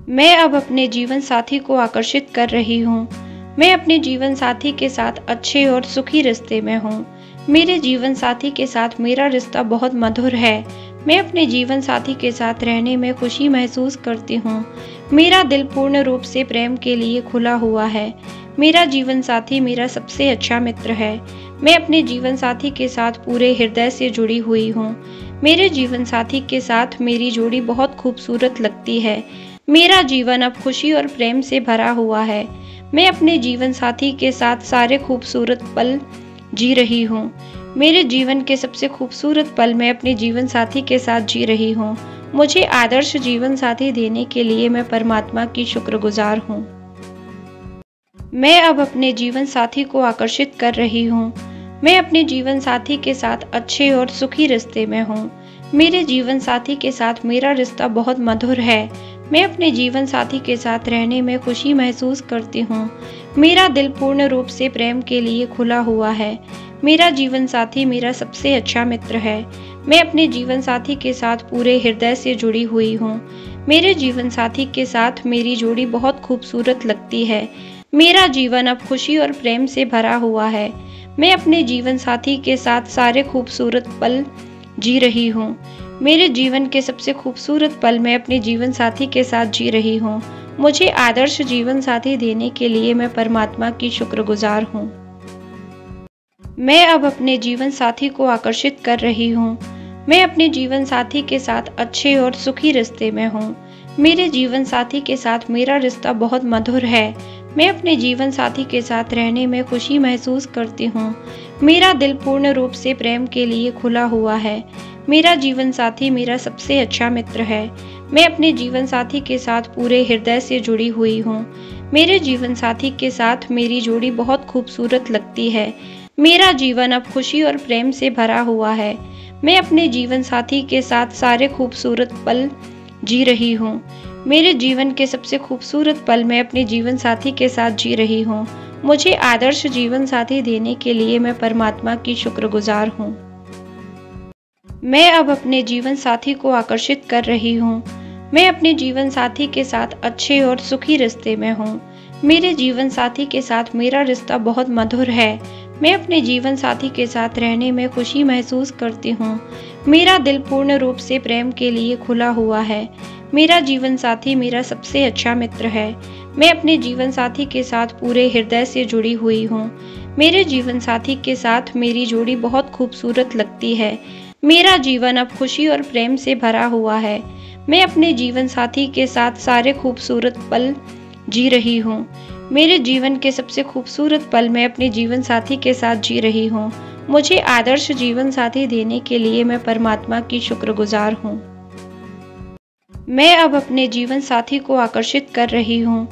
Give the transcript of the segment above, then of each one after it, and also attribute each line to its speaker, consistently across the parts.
Speaker 1: मैं अब अपने जीवन साथी को आकर्षित कर रही हूँ। मैं अपने जीवन साथी के साथ अच्छे और सुखी रिश्ते में हूँ। मेरे जीवन साथी के साथ मेरा रिश्ता बहुत मधुर है। मैं अपने जीवन साथी के साथ रहने में खुशी महसूस करती हूँ। मेरा दिल पूर्ण रूप से प्रेम के लिए खुला हुआ है। मेरा जीवन साथी मेरा सबसे अच्छा मित्र है। मैं अपने जीवन साथी के साथ पूरे हृदय से जुड़ी हुई हूँ। मेरे जीवन साथी के साथ मेरी जोड़ी बहुत खूबसूरत लगती है। मेरा जीवन अब खुशी और प्रेम से भरा हुआ है। मैं अपने जीवन साथी के साथ सारे खूबसूरत पल जी रही हूँ। मेरे जीवन के सबसे खूबसूरत पल मैं अपने जीवन साथी के साथ जी रही हूँ। मुझे आदर्श जीवन साथी देने के लिए मैं परमात्मा की शुक्रगुजार हूँ। मैं अब अपने जीवन साथी को आकर्षित कर रही हूँ। मैं अपने जीवन साथी के साथ अच्छे और सुखी रिश्ते में हूँ। मेरे जीवन साथी के साथ मेरा रिश्ता बहुत मधुर है। मैं अपने जीवन साथी के साथ रहने में खुशी महसूस करती हूँ। मेरा दिल पूर्ण रूप से प्रेम के लिए खुला हुआ है। मेरा जीवन साथी मेरा सबसे अच्छा मित्र है। मैं अपने जीवन साथी के साथ पूरे हृदय से जुड़ी हुई हूँ। मेरे जीवन साथी के साथ मेरी जोड़ी बहुत खूबसूरत लगती है। मेरा जीवन अब खुशी और प्रेम से भरा हुआ है। मैं अपने जीवन साथी के साथ सारे खूबसूरत पल जी रही हूँ। मेरे जीवन के सबसे खूबसूरत पल मैं अपने जीवन साथी के साथ जी रही हूँ। मुझे आदर्श जीवन साथी देने के लिए मैं परमात्मा की शुक्रगुजार हूँ। मैं अब अपने जीवन साथी को आकर्षित कर रही हूँ। मैं अपने जीवन साथी के साथ अच्छे और सुखी रिश्ते में हूँ। मेरे जीवन साथी के साथ मेरा रिश्ता बहुत मधुर है। मैं अपने जीवन साथी के साथ रहने में खुशी महसूस करती हूँ। मेरा दिल पूर्ण रूप से प्रेम के लिए खुला हुआ है। मेरा जीवन साथी मेरा सबसे अच्छा मित्र है। मैं अपने जीवन साथी के साथ पूरे हृदय से जुड़ी हुई हूँ। मेरे जीवन साथी के साथ मेरी जोड़ी बहुत खूबसूरत लगती है। मेरा जीवन अब खुशी और प्रेम से भरा हुआ है। मैं अपने जीवन साथी के साथ सारे खूबसूरत पल जी रही हूँ। मेरे जीवन के सबसे खूबसूरत पल मैं अपने जीवन साथी के साथ जी रही हूँ। मुझे आदर्श जीवन साथी देने के लिए मैं परमात्मा की शुक्रगुजार हूँ। मैं अब अपने जीवन साथी को आकर्षित कर रही हूँ। मैं अपने जीवन साथी के साथ अच्छे और सुखी रिश्ते में हूँ। मेरे जीवन साथी के साथ मेरा रिश्ता बहुत मधुर है। मैं अपने जीवन साथी के साथ रहने में खुशी महसूस करती हूँ। मेरा दिल पूर्ण रूप से प्रेम के लिए खुला हुआ है। मेरा जीवन साथी मेरा सबसे अच्छा मित्र है। मैं अपने जीवन साथी के साथ पूरे हृदय से जुड़ी हुई हूँ। मेरे जीवन साथी के साथ मेरी जोड़ी बहुत खूबसूरत लगती है। मेरा जीवन अब खुशी और प्रेम से भरा हुआ है। मैं अपने जीवन साथी के साथ सारे खूबसूरत पल जी रही हूँ। मेरे जीवन के सबसे खूबसूरत पल मैं अपने जीवन साथी के साथ जी रही हूँ। मुझे आदर्श जीवन साथी देने के लिए मैं परमात्मा की शुक्रगुजार हूँ। मैं अब अपने जीवन साथी को आकर्षित कर रही हूँ।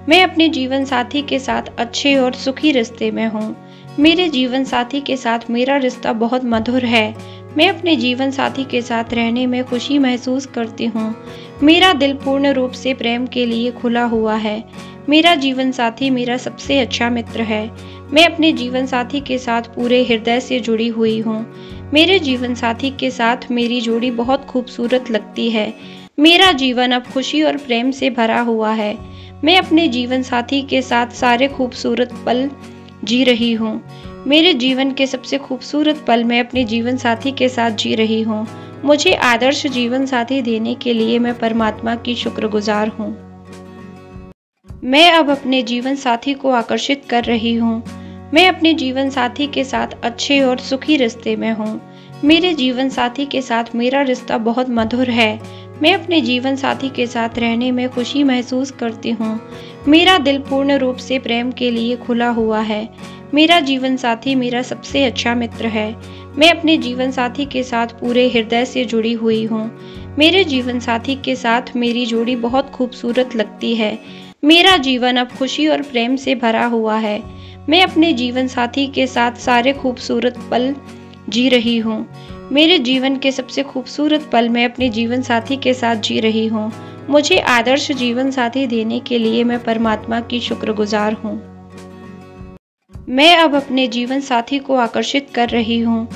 Speaker 1: मैं अपने जीवन साथी के साथ अच्छे और सुखी रिश्ते में हूँ। मेरे जीवन साथी के साथ मेरा रिश्ता बहुत मधुर है। मैं अपने जीवन साथी के साथ रहने में खुशी महसूस करती हूँ। मेरा दिल पूर्ण रूप से प्रेम के लिए खुला हुआ है। मेरा जीवन साथी मेरा सबसे अच्छा मित्र है। मैं अपने जीवन साथी के साथ पूरे हृदय से जुड़ी हुई हूँ। मेरे जीवन साथी के साथ मेरी जोड़ी बहुत खूबसूरत लगती है। मेरा जीवन अब खुशी और प्रेम से भरा हुआ है। मैं अपने जीवन साथी के साथ सारे खूबसूरत पल जी रही हूँ। मेरे जीवन के सबसे खूबसूरत पल मैं अपने जीवन साथी के साथ जी रही हूँ। मुझे आदर्श जीवन साथी देने के लिए मैं परमात्मा की शुक्रगुजार हूँ। मैं अब अपने जीवन साथी को आकर्षित कर रही हूँ। मैं अपने जीवन साथी के साथ अच्छे और सुखी रिश्ते में हूँ। मेरे जीवन साथी के साथ मेरा रिश्ता बहुत मधुर है। मैं अपने जीवन साथी के साथ रहने में खुशी महसूस करती हूँ। मेरा दिल पूर्ण रूप से प्रेम के लिए खुला हुआ है। मेरा जीवन साथी मेरा सबसे अच्छा मित्र है। मैं अपने जीवन साथी के साथ पूरे हृदय से जुड़ी हुई हूँ। मेरे जीवन साथी के साथ मेरी जोड़ी बहुत खूबसूरत लगती है। मेरा जीवन अब खुशी और प्रेम से भरा हुआ है। मैं अपने जीवन साथी के साथ सारे खूबसूरत पल जी रही हूँ। मेरे जीवन के सबसे खूबसूरत पल मैं अपने जीवन साथी के साथ जी रही हूँ। मुझे आदर्श जीवन साथी देने के लिए मैं परमात्मा की शुक्रगुजार हूँ। मैं अब अपने जीवन साथी को आकर्षित कर रही हूँ।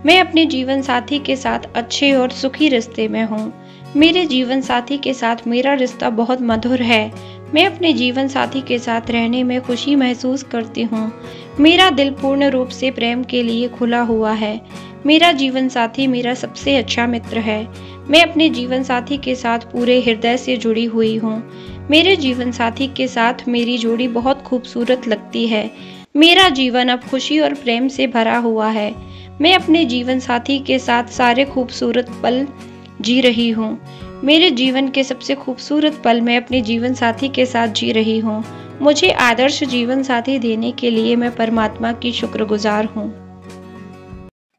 Speaker 1: मैं अपने जीवन साथी के साथ अच्छे और सुखी रिश्ते में हूँ। मेरे जीवन साथी के साथ मेरा रिश्ता बहुत मधुर है। मैं अपने जीवन साथी के साथ रहने में खुशी महसूस करती हूँ। मेरा दिल पूर्ण रूप से प्रेम के लिए खुला हुआ है। मेरा जीवन साथी मेरा सबसे अच्छा मित्र है। मैं अपने जीवन साथी के साथ पूरे हृदय से जुड़ी हुई हूँ। मेरे जीवन साथी के साथ मेरी जोड़ी बहुत खूबसूरत लगती है। मेरा जीवन अब खुशी और प्रेम से भरा हुआ है। मैं अपने जीवन साथी के साथ सारे खूबसूरत पल जी रही हूँ। मेरे जीवन के सबसे खूबसूरत पल मैं अपने जीवन साथी के साथ जी रही हूँ। मुझे आदर्श जीवन साथी देने के लिए मैं परमात्मा की शुक्रगुजार हूँ।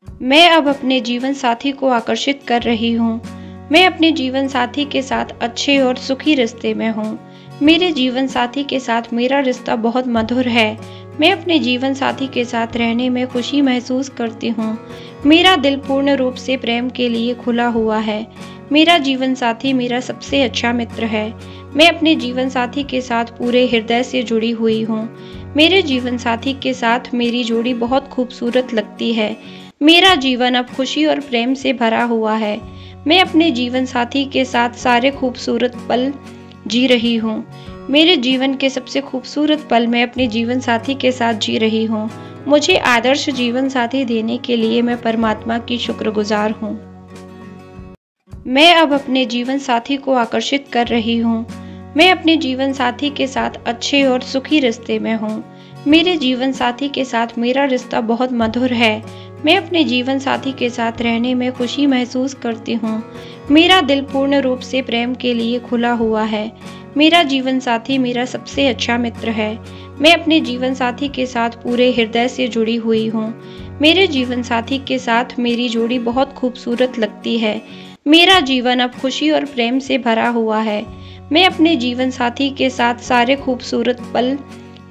Speaker 1: मैं अब अपने जीवन साथी को आकर्षित कर रही हूँ। मैं अपने जीवन साथी के साथ अच्छे और सुखी रिश्ते में हूँ। मेरे जीवन साथी के साथ मेरा रिश्ता बहुत मधुर है। मैं अपने जीवन साथी के साथ रहने में खुशी महसूस करती हूँ। मेरा दिल पूर्ण रूप से प्रेम के लिए खुला हुआ है। मेरा जीवन साथी मेरा सबसे अच्छा मित्र है। मैं अपने जीवन साथी के साथ पूरे हृदय से जुड़ी हुई हूँ। मेरे जीवन साथी के साथ मेरी जोड़ी बहुत खूबसूरत लगती है। मेरा जीवन अब खुशी और प्रेम से भरा हुआ है। मैं अपने जीवन साथी के साथ सारे खूबसूरत पल जी रही हूँ। मेरे जीवन के सबसे खूबसूरत पल मैं अपने जीवन साथी के साथ जी रही हूँ। मुझे आदर्श जीवन साथी देने के लिए मैं परमात्मा की शुक्रगुजार हूँ। मैं अब अपने जीवन साथी को आकर्षित कर रही हूँ। मैं अपने जीवन साथी के साथ अच्छे और सुखी रिश्ते में हूँ। मेरे जीवन साथी के साथ मेरा रिश्ता बहुत मधुर है। मैं अपने जीवन साथी के साथ रहने में खुशी महसूस करती हूँ। मेरा दिल पूर्ण रूप से प्रेम के लिए खुला हुआ है। मेरा जीवन साथी मेरा सबसे अच्छा मित्र है। मैं अपने जीवन साथी के साथ पूरे हृदय से जुड़ी हुई हूँ। मेरे जीवन साथी के साथ मेरी जोड़ी बहुत खूबसूरत लगती है। मेरा जीवन अब खुशी और प्रेम से भरा हुआ है। मैं अपने जीवन साथी के साथ सारे खूबसूरत पल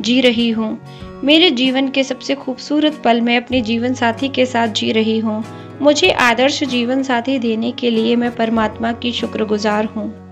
Speaker 1: जी रही हूँ। मेरे जीवन के सबसे खूबसूरत पल मैं अपने जीवन साथी के साथ जी रही हूँ। मुझे आदर्श जीवन साथी देने के लिए मैं परमात्मा की शुक्रगुजार हूँ।